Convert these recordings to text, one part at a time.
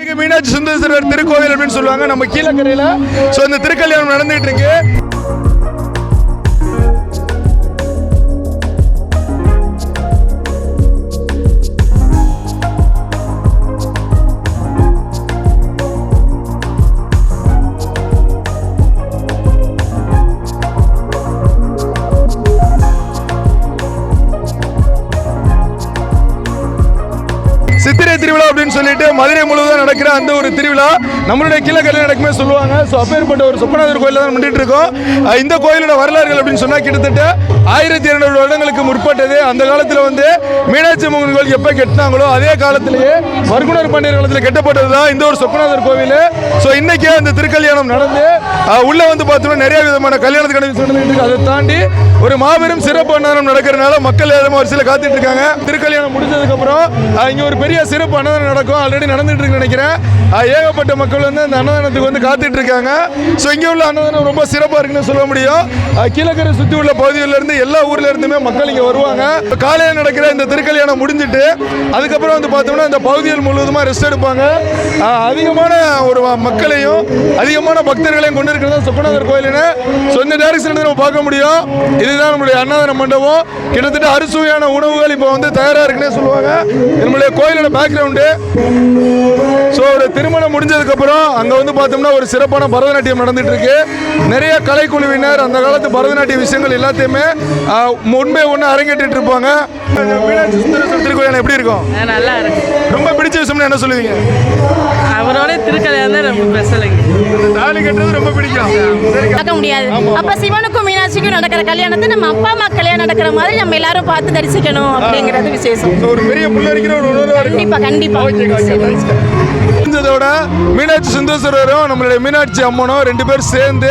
அருள்மிகு மீனாட்சி சுந்தரேஸ்வரர் திருக்கோவில் அப்படின்னு சொல்லுவாங்க நம்ம கீழக்கரையில். ஸோ இந்த திருக்கல்யாணம் நடந்துகிட்டு இருக்கு. சித்திரை திருவிழா அப்படின்னு சொல்லிட்டு மதுரை முழுவதும் நடக்கிற அந்த ஒரு திருவிழா நம்மளுடைய கீழக்கரையில் நடக்குமே சொல்லுவாங்க. ஸோ அப்பேற்பட்ட ஒரு சொப்பநாதர் கோயிலில் தான் பண்ணிட்டு இருக்கோம். இந்த கோயிலோட வரலாறுகள் அப்படின்னு சொன்னால் கிட்டத்தட்ட 1200 வருடங்களுக்கு முற்பட்டது. அந்த காலத்தில் வந்து மீனாட்சி அம்மன் கோயில் எப்போ கட்டினாங்களோ அதே காலத்திலேயே வர்குணர் பாண்டியர் காலத்தில் கட்டப்பட்டது தான் இந்த ஒரு சொப்பநாதர் கோவில். ஸோ இன்னைக்கே அந்த திருக்கல்யாணம் நடந்து உள்ள வந்து பார்த்தோம்னா நிறைய விதமான கல்யாணத்துக்கான விஷயம் நடந்துட்டு இருக்கு. அதை தாண்டி ஒரு மாபெரும் சிறப்பு அன்னதானம் நடக்கிறதுனால மக்கள் எல்லாரும் வரிசையில் காத்துட்டு இருக்காங்க. திருக்கல்யாணம் முடிஞ்சதுக்கு அப்புறம் இங்க ஒரு பெரிய சிறப்பு அன்னதானம் நடக்கும். ஆல்ரெடி நடந்துட்டு இருக்கு நினைக்கிறேன். ஏகப்பட்ட மக்கள் வந்து அந்த அன்னதானத்துக்கு வந்து காத்துட்டு இருக்காங்க. ஸோ இங்கே உள்ள அன்னதானம் ரொம்ப சிறப்பாக இருக்குன்னு சொல்ல முடியும். கீழக்கரை சுற்றி உள்ள பகுதிகளில் இருந்து எல்லா ஊர்ல இருந்துமே மக்கள் இங்கே வருவாங்க. காலையில் நடக்கிற இந்த திருக்கல்யாணம் முடிஞ்சிட்டு அதுக்கப்புறம் வந்து பார்த்தோம்னா இந்த பகுதிகள் முழுவதுமா ரெஸ்ட் எடுப்பாங்க. அதிகமான ஒரு மக்களையும் அதிகமான பக்தர்களையும் கொண்டு இருக்கிறது சொப்பநாதர் கோயிலுன்னு. ஸோ இந்த டைரக்ஷன் நம்ம பார்க்க முடியும். இதுதான் நம்மளுடைய அன்னதான மண்டபம். கிட்டத்தட்ட அறுசுவையான உணவுகள் இப்போ வந்து தயாராக இருக்குன்னே சொல்லுவாங்க. நம்மளுடைய கோயிலோட பேக்ரவுண்டு. ஸோ ஒரு திருமணம் முடிஞ்சதுக்கு அப்புறம் அங்கே வந்து பார்த்தோம்னா ஒரு சிறப்பான பரதநாட்டியம் நடந்துட்டு இருக்கு. நிறைய கலைக்குழுவினர் அந்த காலத்து பரதநாட்டிய விஷயங்கள் எல்லாத்தையுமே முன்பே ஒன்று அரங்கேற்றிட்டு இருப்பாங்க. மீனாட்சி சுந்தரேஸ்வரர் திருக்கோயில் எப்படி இருக்கும்? நல்லா இருக்கு. ரொம்ப பிடிச்ச விஷயம்னு என்ன சொல்லுவீங்க? அவரோட திருக்கல்யாணம் ரொம்ப ஸ்பெஷலுங்க. தாலி கட்டுறது ரொம்ப பிடிக்கும். பார்க்க முடியாது. அப்ப சிவனுக்கும் மீனாட்சிக்கும் நடக்கிற கல்யாணத்தை நம்ம அப்பா அம்மா கல்யாணம் நடக்கிற மாதிரி நம்ம எல்லாரும் பார்த்து தரிசிக்கணும் அப்படிங்கிறது விசேஷம். ஒரு பெரிய புள்ளரிக்கிற ஒரு உணர்வா இருக்கு. கண்டிப்பா கண்டிப்பா. மீனாட்சி சுந்தரேஸ்வரரும் நம்மளுடைய மீனாட்சி அம்மனும் ரெண்டு பேரும் சேர்ந்து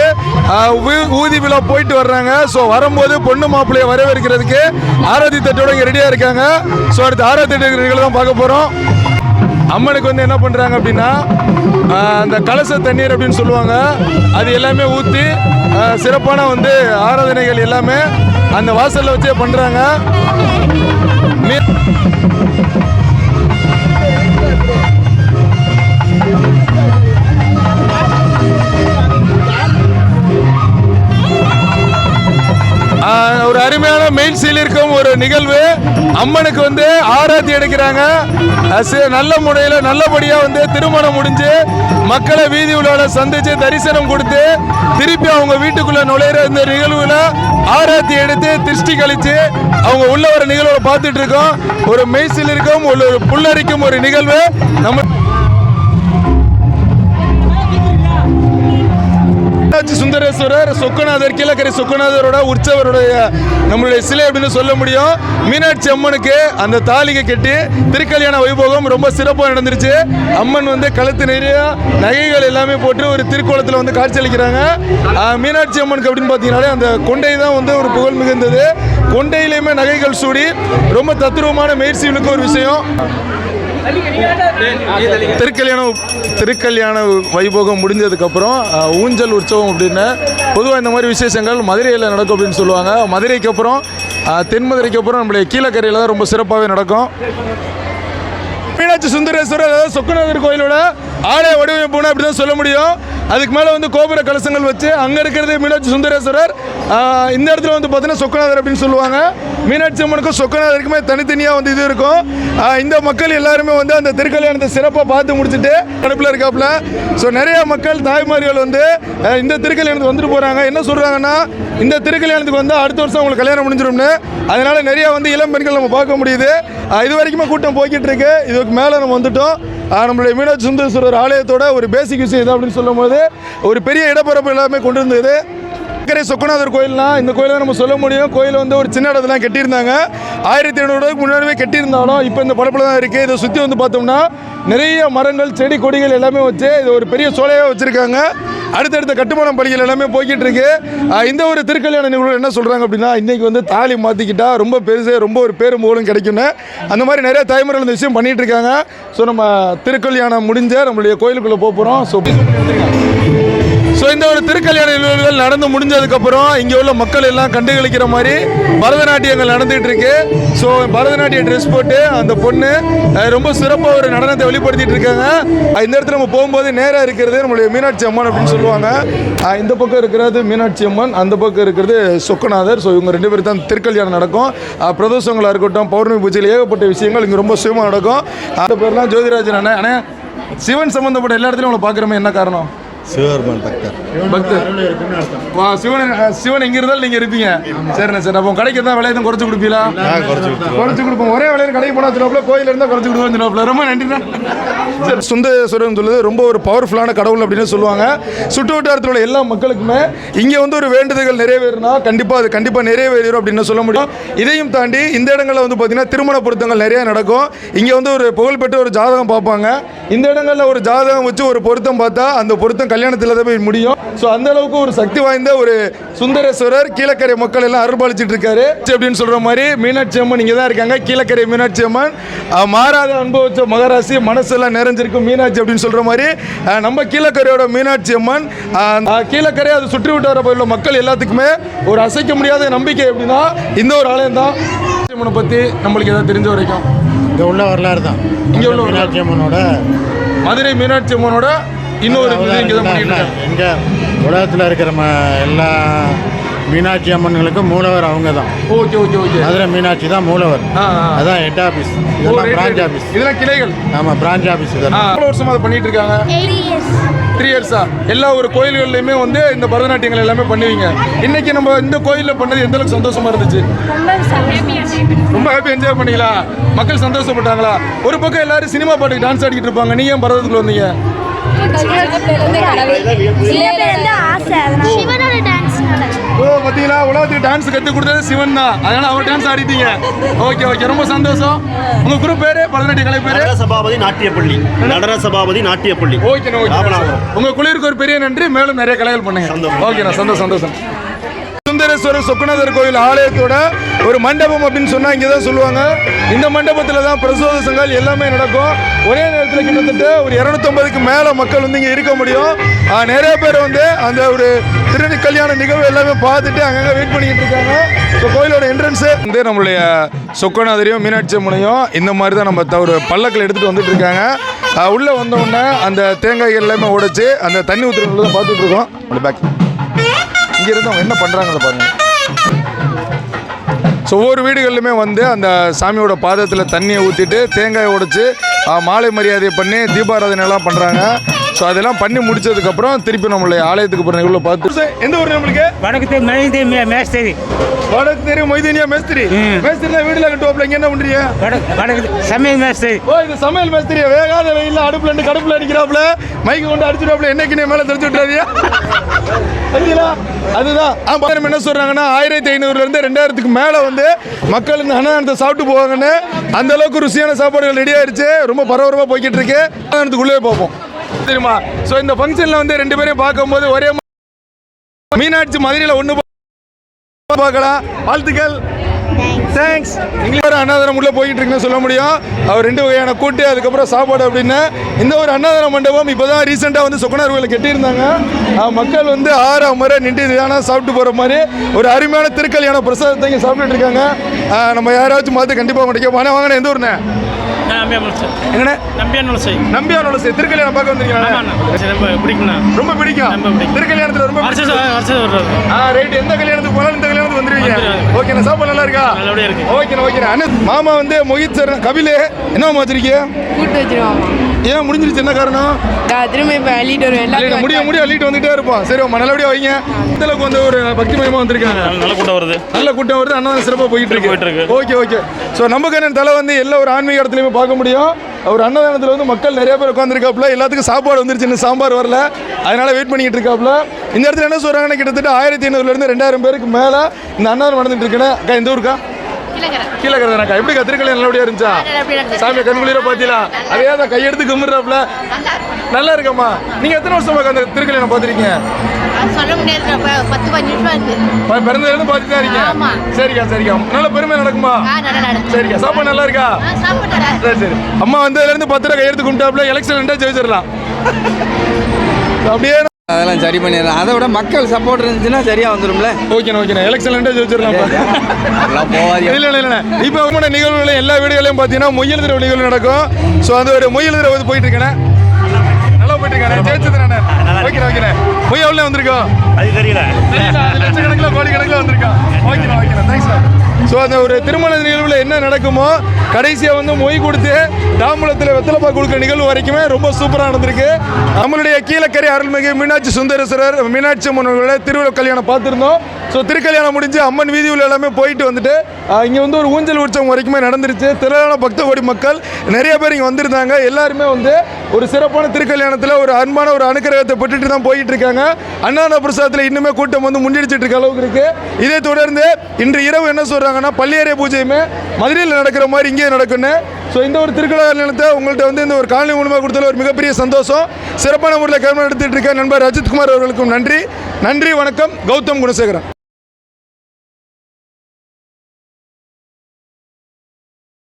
ஊதி விழா போயிட்டு வர்றாங்க. ஸோ வரும்போது பொண்ணு மாப்பிள்ளையை வரவேற்கிறதுக்கு ஆராத்தி தட்டோட இங்கே ரெடியாக இருக்காங்க. ஸோ அடுத்து ஆராத்தி தட்டு தான் பார்க்க போகிறோம். அம்மனுக்கு வந்து என்ன பண்ணுறாங்க அப்படின்னா அந்த கலச தண்ணீர் அப்படின்னு சொல்லுவாங்க. அது எல்லாமே ஊற்றி சிறப்பான வந்து ஆராதனைகள் எல்லாமே அந்த வாசலில் வச்சே பண்ணுறாங்க. ஒரு அருமையான மெயின் சீல் இருக்கும் ஒரு நிகழ்வு. அம்மனுக்கு வந்து ஆராத்தி எடுக்கிறாங்க. நல்ல முறையில் நல்லபடியாக வந்து திருமணம் முடிஞ்சு மக்களை வீதி உள்ள சந்திச்சு தரிசனம் கொடுத்து திருப்பி அவங்க வீட்டுக்குள்ள நுழையிற இந்த நிகழ்வுல ஆராத்தி எடுத்து திருஷ்டி கழிச்சு அவங்க உள்ள ஒரு நிகழ்வை பார்த்துட்டு இருக்கோம். ஒரு மெய்சில் இருக்கும் ஒரு புல்லரிக்கும் ஒரு நிகழ்வு. நம்ம மீனாட்சி சுந்தரேஸ்வரர் சொக்கநாதர் கீழக்கரை சொக்கநாதரோட உற்சவருடைய நம்மளுடைய சிலை அப்படின்னு சொல்ல முடியும். மீனாட்சி அம்மனுக்கு அந்த தாலிகை கட்டி திருக்கல்யாண வைபோகம் ரொம்ப சிறப்பாக நடந்துருச்சு. அம்மன் வந்து கழுத்து நிறைய நகைகள் எல்லாமே போட்டு ஒரு திருக்கோலத்தில் வந்து காட்சியளிக்கிறாங்க. மீனாட்சி அம்மனுக்கு அப்படின்னு பார்த்தீங்கன்னாலே அந்த கொண்டை தான் வந்து ஒரு புகழ் மிகுந்தது. கொண்டையிலையுமே நகைகள் சூடி ரொம்ப தத்துருவமான மெய்சிலுக்கு ஒரு விஷயம். திருக்கல்யாண வைபோகம் முடிஞ்சதுக்கப்புறம் ஊஞ்சல் உற்சவம் அப்படின்னு பொதுவாக இந்த மாதிரி விசேஷங்கள் மதுரையில் நடக்கும் அப்படின்னு சொல்லுவாங்க. மதுரைக்கு அப்புறம் தென்மதுரைக்கு அப்புறம் நம்மளுடைய கீழக்கரையில் தான் ரொம்ப சிறப்பாகவே நடக்கும். மீனாட்சி சுந்தரேஸ்வரர் அதாவது சொக்கநாதர் கோயிலோட ஆலய வடிவமைப்புன்னு அப்படி தான் சொல்ல முடியும். அதுக்கு மேலே வந்து கோபுர கலசங்கள் வச்சு அங்கே இருக்கிறது மீனாட்சி சுந்தரேஸ்வரர். இந்த இடத்துல வந்து பார்த்தீங்கன்னா சொக்கநாதர் அப்படின்னு சொல்லுவாங்க. மீனாட்சி அம்மனுக்கும் சொக்கநாதருக்குமே தனித்தனியாக வந்து இது இருக்கும். இந்த மக்கள் எல்லாருமே வந்து அந்த திருக்கல்யாணத்தை சிறப்பாக பார்த்து முடிச்சுட்டு அடுப்பில் இருக்காப்புல. ஸோ நிறைய மக்கள் தாய்மார்கள் வந்து இந்த திருக்கல்யாணத்துக்கு வந்துட்டு போகிறாங்க. என்ன சொல்கிறாங்கன்னா இந்த திருக்கல்யாணத்துக்கு வந்து அடுத்த வருஷம் உங்களுக்கு கல்யாணம் முடிஞ்சிடும்னு. அதனால நிறைய வந்து இளம் பெண்கள் நம்ம பார்க்க முடியுது. இது வரைக்குமே கூட்டம் போய்கிட்டு இருக்கு. இதுக்கு மேலே நம்ம வந்துட்டோம். நம்மளுடைய மீனாட்சி சுந்தரேஸ்வரர் ஆலயத்தோட ஒரு பேசிக் விஷயம் இது அப்படின்னு சொல்லும் போது ஒரு பெரிய இடப்பரப்பு எல்லாமே கொண்டு இருந்தது. சொக்கநாதர் கோயில்னா இந்த கோயிலை நம்ம சொல்ல முடியும். கோயில் வந்து ஒரு சின்ன இடத்துல கட்டியிருந்தாங்க. 1500 முன்னாடியே கட்டியிருந்தாலும் இப்போ இந்த படப்பில் தான் இருக்குது. இதை சுற்றி வந்து பார்த்தோம்னா நிறைய மரங்கள் செடி கொடிகள் எல்லாமே வச்சு இது ஒரு பெரிய சோலையாக வச்சுருக்காங்க. அடுத்தடுத்த கட்டுமான பணிகள் எல்லாமே போய்கிட்டு இருக்கு. இந்த ஒரு திருக்கல்யாண நிகழ்வு என்ன சொல்கிறாங்க அப்படின்னா இன்றைக்கி வந்து தாலி மாற்றிக்கிட்டா ரொம்ப பெருசு ரொம்ப ஒரு பேரும் புகழும் கிடைக்கும்னு அந்த மாதிரி நிறைய தாய்மார்கள் இந்த விஷயம் பண்ணிகிட்டு இருக்காங்க. ஸோ நம்ம திருக்கல்யாணம் முடிஞ்ச நம்மளுடைய கோயிலுக்குள்ளே போக போகிறோம். ஸோ இந்த ஒரு திருக்கல்யாண நிகழ்வுகள் நடந்து முடிஞ்சதுக்கப்புறம் இங்கே உள்ள மக்கள் எல்லாம் கண்டுகளிக்கிற மாதிரி பரதநாட்டியங்கள் நடந்துகிட்டு இருக்கு. ஸோ பரதநாட்டிய ட்ரெஸ் போட்டு அந்த பொண்ணு ரொம்ப சிறப்பாக ஒரு நடனத்தை வெளிப்படுத்திட்டு இருக்காங்க. இந்த இடத்துல நம்ம போகும்போது நேராக இருக்கிறது நம்மளுடைய மீனாட்சி அம்மன் அப்படின்னு சொல்லுவாங்க. இந்த பக்கம் இருக்கிறது மீனாட்சி அம்மன், அந்த பக்கம் இருக்கிறது சொக்கநாதர். ஸோ இவங்க 2 பேரும் தான் திருக்கல்யாணம் நடக்கும். பிரதோஷங்களாக இருக்கட்டும், பௌர்ணமி பூஜையில் ஏகப்பட்ட விஷயங்கள் இங்கே ரொம்ப சுயமாக நடக்கும். அந்த பேர்லாம் ஜோதிராஜன் அண்ணன். ஆனால் சிவன் சம்பந்தப்பட்ட எல்லா இடத்துலையும் உங்களை பார்க்குறோமே, என்ன காரணம்? சிவபெருமான் பக்தர். சிவன் எங்க இருந்தாலும் நீங்க இருப்பீங்க. சரிண்ணே சார். அப்போ கடைக்கு தான் விலையை குறைச்சு கொடுப்பீங்களா? குறைச்சு கொடுப்போம். ஒரே விலையில் கடைக்கு போனா சொன்னாப்ல, கோயில் இருந்தால் குறைச்சு கொடுப்போம் சொன்னாப்ல. ரொம்ப நன்றிண்ணா. சரி, சுந்தரேஸ்வரர் சொல்லுது ரொம்ப ஒரு பவர்ஃபுல்லான கடவுள் அப்படின்னு சொல்லுவாங்க. சுற்று வட்டாரத்தில் உள்ள எல்லா மக்களுக்குமே இங்கே வந்து ஒரு வேண்டுதல்கள் நிறைவேறினா கண்டிப்பாக நிறைவேறும் அப்படின்னு சொல்ல முடியும். இதையும் தாண்டி இந்த இடங்களில் வந்து பார்த்தீங்கன்னா திருமண பொருத்தங்கள் நிறைய நடக்கும். இங்கே வந்து ஒரு புகழ்பெற்ற ஒரு ஜாதகம் பார்ப்பாங்க. இந்த இடங்களில் ஒரு ஜாதகம் வச்சு ஒரு பொருத்தம் பார்த்தா அந்த பொருத்தம் கல்யாணத்தில் தான் போய் முடியும். ஸோ அந்த அளவுக்கு ஒரு சக்தி வாய்ந்த ஒரு சுந்தரேஸ்வரர் கீழக்கரை மக்கள் எல்லாம் அருள்பாலிச்சிட்டு இருக்காரு அப்படின்னு சொல்ற மாதிரி மீனாட்சி அம்மன் இங்கே தான் இருக்காங்க. கீழக்கரை மீனாட்சி அம்மன் மாறாத அனுபவிச்ச மகராசி, மனசெல்லாம் நிறைஞ்சிருக்கும் மீனாட்சி அப்படின்னு சொல்ற மாதிரி நம்ம கீழக்கரையோட மீனாட்சி அம்மன் கீழக்கரை அதை சுற்றி விட்டு உள்ள மக்கள் எல்லாத்துக்குமே ஒரு அசைக்க முடியாத நம்பிக்கை அப்படின்னா இந்த ஒரு ஆலயம் தான். அம்மனை பற்றி நம்மளுக்கு எதாவது தெரிஞ்ச வரைக்கும் இங்கே உள்ள வரலாறு தான். இங்கே உள்ள மீனாட்சி அம்மனோட, மதுரை மீனாட்சி அம்மனோட இன்னொரு எங்க உலகத்தில் இருக்கிற எல்லா மீனாட்சி அம்மன்களுக்கும் மூலவர் அவங்க தான். Okay okay okay. Madurai Meenakshi தான் மூலவர். அதான் ஹெட் ஆஃபீஸ், இதெல்லாம் பிரான்ச் ஆஃபீஸ். இதெல்லாம் கிளைகள். ஆமாம், பிரான்ச் ஆஃபீஸ். இதெல்லாம் எவ்வளோ வருஷமா அதை பண்ணிட்டு இருக்காங்க? 3 இயர்ஸா? எல்லா ஒரு கோயில்கள்லையுமே வந்து இந்த பரதநாட்டியங்கள் எல்லாமே பண்ணுவீங்க. இன்னைக்கு நம்ம இந்த கோயிலில் பண்ணது எந்த அளவுக்கு சந்தோஷமா இருந்துச்சு? ரொம்ப ஹாப்பி, என்ஜாய் பண்ணீங்களா? மக்கள் சந்தோஷப்பட்டாங்களா? ஒரு பக்கம் எல்லாரும் சினிமா பாட்டுக்கு டான்ஸ் ஆடிக்கிட்டு இருப்பாங்க, நீங்க ஏன் பரதத்துக்குள்ள வந்தீங்க? பார்த்தீங்களா, உலகத்துக்கு டான்ஸ் கற்றுக் கொடுத்தது சிவன் தான். அதனால அவர் டான்ஸ் ஆடிட்டீங்க. ஓகே ஓகே, ரொம்ப சந்தோஷம். உங்க குரூப் பேரு, பரதநாட்டிய கலை பேரு? சபாபதி நாட்டியப்பள்ளி. நடன சபாபதி நாட்டியப்பள்ளி. Okay okay. உங்க குழுவிற்கு ஒரு பெரிய நன்றி. மேலும் நிறைய கலைகள் பண்ணுங்க. ஓகேண்ணா, சந்தோஷம். சுந்தரேஸ்வரர் சொக்கநாதர் கோயில் ஆலயத்தோட ஒரு மண்டபம் அப்படின்னு சொன்னா இங்கே தான் சொல்லுவாங்க. இந்த மண்டபத்தில் தான் பிரசோதங்கள் எல்லாமே நடக்கும். ஒரே நேரத்தில் கிட்டத்தட்ட ஒரு 250க்கு மேலே மக்கள் வந்து இங்கே இருக்க முடியும். நிறைய பேர் வந்து அந்த ஒரு கல்யாண நிகழ்வு எல்லாமே பார்த்துட்டு அங்கங்கே வெயிட் பண்ணிக்கிட்டு இருக்காங்க. ஸோ கோயிலோட என்ட்ரன்ஸு வந்து நம்மளுடைய சொக்கநாதரையும் மீனாட்சி அம்மனையும் இந்த மாதிரி தான் நம்ம ஒரு பல்லக்கில் எடுத்துகிட்டு வந்துட்டு இருக்காங்க. உள்ளே வந்தவுடனே அந்த தேங்காய்கள் எல்லாமே உடைச்சு அந்த தண்ணி ஊற்றுறவங்களை தான் பார்த்துட்டு இருக்கோம். அப்படி பேக் இங்கே இருந்து அவங்க என்ன பண்ணுறாங்கன்னு பாருங்கள். ஸோ ஒவ்வொரு வீடுகளிலுமே வந்து அந்த சாமியோட பாதத்தில் தண்ணியை ஊற்றிட்டு தேங்காயை உடைச்சி மாலை மரியாதை பண்ணி தீபாராதனை எல்லாம் பண்ணுறாங்க. ஸோ அதெல்லாம் பண்ணி முடிச்சதுக்கப்புறம் திருப்பி நம்மளுடைய ஆலயத்துக்கு போகிற நிகழ்வு பார்த்து. எந்த ஊர் நம்மளுக்கு? வடக்கு மேஸ்திரி. வடக்கு தெரியும், மொய்தீனியா மேஸ்திரி. மேஸ்திரினா வீட்டில் கட்டுவாப்பில், இங்கே என்ன பண்ணுறீங்க? வடக்கு சமையல் மேஸ்திரி. ஓ, இது சமையல் மேஸ்திரி. வேகாத வெயிலில் அடுப்பில் இருந்து கடுப்பில் அடிக்கிறாப்புல, மைக்கு கொண்டு அடிச்சுடுவாப்புல, என்னைக்கு நீ மேலே தெரிஞ்சு விட்டுறாதியா? அதுதான் என்ன சொல்றாங்கன்னா 1500லேருந்து 2000க்கு மேலே வந்து மக்கள் இந்த அன்னதானத்தை சாப்பிட்டு போவாங்கன்னு. அந்த அளவுக்கு ருசியான சாப்பாடுகள் ரெடி ஆயிடுச்சு. ரொம்ப பரபரப்பாக போய்கிட்டு இருக்கு. அன்னதானத்துக்குள்ளே பார்ப்போம் தெரியுமா. ஸோ இந்த ஃபங்க்ஷனில் வந்து 2 பேரையும் பார்க்கும்போது ஒரே மீனாட்சி மதுரையில் ஒன்று பார்க்கலாம். வாழ்த்துக்கள், தேங்க்ஸ். நீங்களே ஒரு அன்னதானம் உள்ள போயிட்டு இருக்குன்னு சொல்ல முடியும். அவர் 2 வகையான கூட்டு, அதுக்கப்புறம் சாப்பாடு அப்படின்னு. இந்த ஒரு அன்னதான மண்டபம் இப்போ தான் ரீசெண்டாக வந்து சொக்கநாதர் கோயிலில் கட்டியிருந்தாங்க. மக்கள் வந்து 6 முறை நின்று தியானம் சாப்பிட்டு போகிற மாதிரி ஒரு அருமையான திருக்கல்யாண பிரசாதத்தை இங்கே சாப்பிட்டுட்டு இருக்காங்க. நம்ம யாராச்சும் பார்த்து கண்டிப்பாக முடிக்க வாங்க. வாங்கினேன். எந்த ஊர்ண்ணே? எங்கண்ணே? நம்பியானோலசை. திருக்கல்யாணம் பார்க்க வந்திருக்கீங்களா? ரொம்ப பிடிக்கும். திருக்கல்யாணத்தில் ரொம்ப ரைட். எந்த கல்யாணத்துக்கு போனாலும் இந்த கல்யாணத்துக்கு வந்துருவீங்க. ஓகேண்ணா, சாப்பாடு நல்லா இருக்கா? ஓகேண்ணா. அண்ணன் மாமா வந்து மொஹித் சார் கபில் என்ன வச்சிருக்கீங்க? கூட்டு வச்சிருவாங்க. ஏன் முடிஞ்சிருச்சு? என்ன காரணம்? திரும்ப இப்போ அள்ளிட்டு வருவேன். முடிய அள்ளிட்டு வந்துட்டே இருப்போம். சரி, நல்லபடியாக வைங்க. இந்த அளவுக்கு வந்து ஒரு பக்தி மயமாக வந்திருக்காங்க. நல்ல கூட்டம் வருது. அண்ணா சிறப்பாக போயிட்டு இருக்கு. ஓகே. ஸோ நமக்கு என்ன தலை வந்து எல்லா ஒரு ஆன்மீக இடத்துலையுமே பார்க்க முடியும். ஒரு அன்னதானத்தில் வந்து மக்கள் நிறைய பேர் உட்காந்துருக்காப்புல. எல்லாத்துக்கும் சாப்பாடு வந்துருச்சு, இன்னும் சாம்பார் வரல, அதனால வெயிட் பண்ணிக்கிட்டு இருக்காப்புல. இந்த இடத்துல என்ன சொல்கிறாங்கன்னா கிட்டத்தட்ட 1500லேருந்து 2000 பேருக்கு மேலே இந்த அன்னதானம் நடந்துட்டு இருக்குன்னு. அக்கா இந்த ஊருக்கா? கீழக்கரை. எப்படி திருக்கல்யாணம் நல்லபடியா இருந்துச்சா? சாமி கண்குளிர பார்த்தீங்களா? அதே தான் கையெடுத்து கும்பிட்றாப்புல. நல்லா இருக்கம்மா. நீங்க எத்தனை வருஷமா அந்த திருக்கல்யாணம் பார்த்துருக்கீங்க? சொல்ல முடியாது, 10-15 நிமிஷம் இருக்கு. பிறந்ததுலேருந்து பார்த்துட்டு தான் இருக்கீங்க. சரிக்கா. நல்ல பெருமை நடக்குமா? சரிக்கா. சாப்பாடு நல்லா இருக்கா? சரி. அம்மா வந்ததுலேருந்து 10 ரூபா கையெடுத்து கும்பிட்டாப்புல. எலெக்ஷன் ஜெயிச்சிடலாம். அப்படியே அதெல்லாம் சரி பண்ணிடலாம். அதை விட மக்கள் சப்போர்ட் இருந்துச்சுன்னா சரியா வந்துடும்ல. ஓகேண்ணா எலெக்ஷன்ல ஜெயிச்சிடலாம் அதெல்லாம் போவாது. இல்லை இப்போ உங்களோட நிகழ்வுகளையும் எல்லா வீடுகளையும் பார்த்தீங்கன்னா மொய்யல் திரவு நிகழ்வு நடக்கும். ஸோ அந்த ஒரு மொய்யல் திரவு வந்து போயிட்டு இருக்கேன். நல்லா போயிட்டு இருக்கேன். ஜெயிச்சதுண்ணே. ஓகேண்ணே மொய் எவ்வளோ வந்திருக்கோம் அது தெரியல. லட்சக்கணக்கில் கோடி கணக்கில் வந்திருக்கான். ஓகேண்ணா தேங்க்ஸ்ண்ணா. ஸோ அந்த ஒரு திருமண நிகழ்வில் என்ன நடக்குமோ கடைசியாக வந்து மொய் கொடுத்து தாம்பூலத்தில் வெத்தலைப்பா கொடுக்குற நிகழ்வு வரைக்குமே ரொம்ப சூப்பராக நடந்திருக்கு. நம்மளுடைய கீழக்கரை அருள்மிகு மீனாட்சி சுந்தரேஸ்வரர் மீனாட்சி அம்மன் திருவிழா கல்யாணம் பார்த்துருந்தோம். ஸோ திருக்கல்யாணம் முடிஞ்சு அம்மன் வீதி உள்ள எல்லாமே போயிட்டு வந்துட்டு இங்கே வந்து ஒரு ஊஞ்சல் உற்சவம் வரைக்குமே நடந்துருச்சு. திரளான பக்த கோடி மக்கள் நிறைய பேர் இங்கே வந்திருந்தாங்க. எல்லாருமே வந்து ஒரு சிறப்பான திருக்கல்யாணத்தில் ஒரு அன்பான ஒரு அனுக்கிரகத்தை பெற்றுட்டு தான் போயிட்டு இருக்காங்க. அன்னதான பிரசாதத்தில் இன்னுமே கூட்டம் வந்து முன்னெடுச்சிட்டு இருக்க அளவுக்கு இருக்கு. இதை தொடர்ந்து இன்று இரவு என்ன சொல்றாங்கன்னா பள்ளியறை பூஜையுமே மதுரையில் நடக்கிற மாதிரி இங்கேயே நடக்குன்னு. ஸோ இந்த ஒரு திருக்கல்யாணத்தை உங்கள்கிட்ட வந்து இந்த ஒரு காலனி மூலமாக கொடுத்தல ஒரு மிகப்பெரிய சந்தோஷம். சிறப்பான முறையில் கவனம் எடுத்துட்டு இருக்க நண்பர் அஜித்குமார் அவர்களுக்கும் நன்றி. வணக்கம். கௌதம் குணசேகரன்.